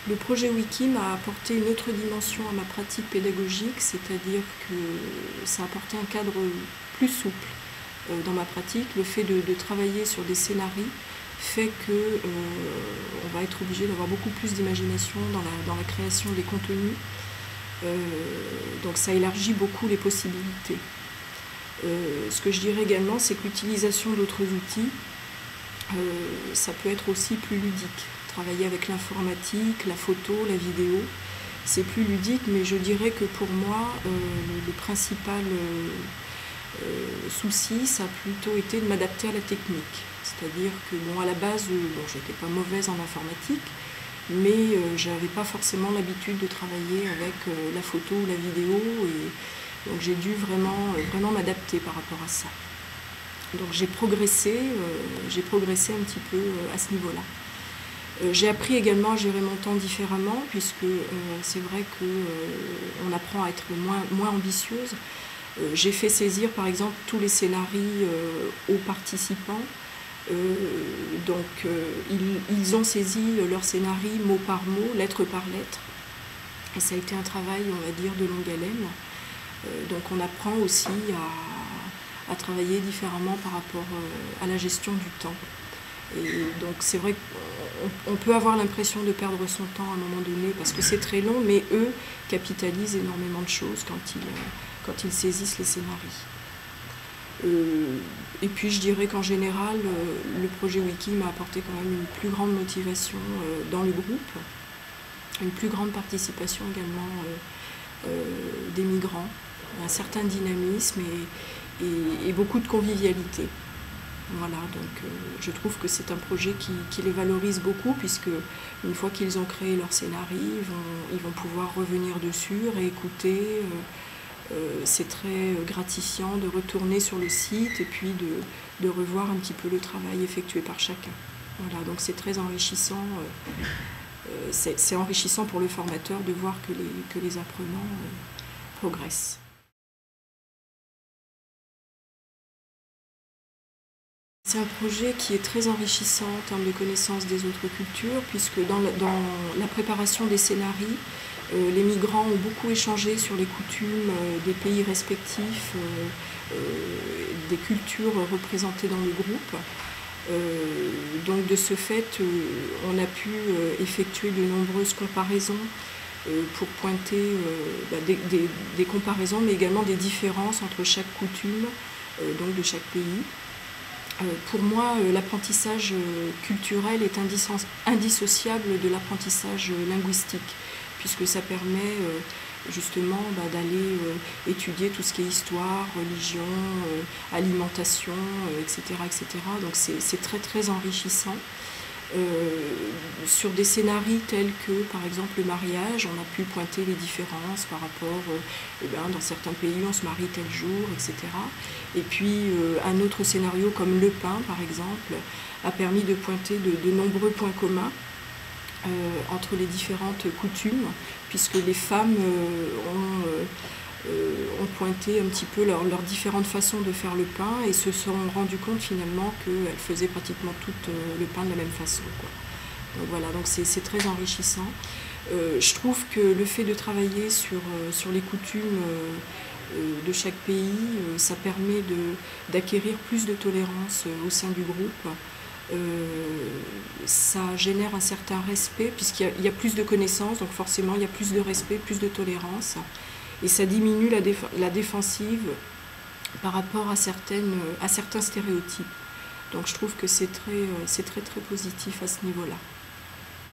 Le projet Wiki m'a apporté une autre dimension à ma pratique pédagogique, c'est-à-dire que ça a apporté un cadre plus souple dans ma pratique. Le fait de travailler sur des scénarios fait que on va être obligé d'avoir beaucoup plus d'imagination dans la création des contenus. Donc ça élargit beaucoup les possibilités. Ce que je dirais également, c'est que l'utilisation d'autres outils, ça peut être aussi plus ludique. Travailler avec l'informatique, la photo, la vidéo, c'est plus ludique, mais je dirais que pour moi, le principal souci, ça a plutôt été de m'adapter à la technique. C'est-à-dire que, bon, à la base, j'étais pas mauvaise en informatique, mais j'avais pas forcément l'habitude de travailler avec la photo ou la vidéo, et donc j'ai dû vraiment m'adapter par rapport à ça. Donc j'ai progressé un petit peu à ce niveau-là. J'ai appris également à gérer mon temps différemment, puisque c'est vrai qu'on apprend à être moins ambitieuse. J'ai fait saisir par exemple tous les scénarios aux participants. Ils ont saisi leur scénario mot par mot, lettre par lettre. Et ça a été un travail, on va dire, de longue haleine. Donc on apprend aussi à travailler différemment par rapport à la gestion du temps. Et donc c'est vrai qu'on peut avoir l'impression de perdre son temps à un moment donné parce que c'est très long, mais eux capitalisent énormément de choses quand ils saisissent les scénarios. Et puis je dirais qu'en général, le projet Wiki m'a apporté quand même une plus grande motivation dans le groupe, une plus grande participation également des migrants, un certain dynamisme et beaucoup de convivialité. Voilà, donc je trouve que c'est un projet qui les valorise beaucoup, puisque une fois qu'ils ont créé leur scénario, ils vont pouvoir revenir dessus, réécouter. C'est très gratifiant de retourner sur le site et puis de revoir un petit peu le travail effectué par chacun. Voilà, donc c'est très enrichissant. C'est enrichissant pour le formateur de voir que les apprenants progressent. C'est un projet qui est très enrichissant en termes de connaissance des autres cultures, puisque dans la préparation des scénarios, les migrants ont beaucoup échangé sur les coutumes des pays respectifs, des cultures représentées dans le groupe. Donc de ce fait, on a pu effectuer de nombreuses comparaisons pour pointer des comparaisons, mais également des différences entre chaque coutume donc de chaque pays. Pour moi, l'apprentissage culturel est indissociable de l'apprentissage linguistique, puisque ça permet justement d'aller étudier tout ce qui est histoire, religion, alimentation, etc., etc. Donc c'est très très enrichissant. Sur des scénarios tels que par exemple le mariage, on a pu pointer les différences par rapport, dans certains pays on se marie tel jour, etc. Et puis un autre scénario comme le pain par exemple a permis de pointer de nombreux points communs entre les différentes coutumes, puisque les femmes ont pointé un petit peu leurs différentes façons de faire le pain et se sont rendues compte finalement qu'elles faisaient pratiquement toutes le pain de la même façon, quoi. Donc voilà, donc c'est très enrichissant. Je trouve que le fait de travailler sur les coutumes de chaque pays, ça permet d'acquérir plus de tolérance au sein du groupe. Ça génère un certain respect, puisqu'il y a plus de connaissances, donc forcément il y a plus de respect, plus de tolérance. Et ça diminue la défensive par rapport à certains stéréotypes. Donc je trouve que c'est très, très positif à ce niveau-là.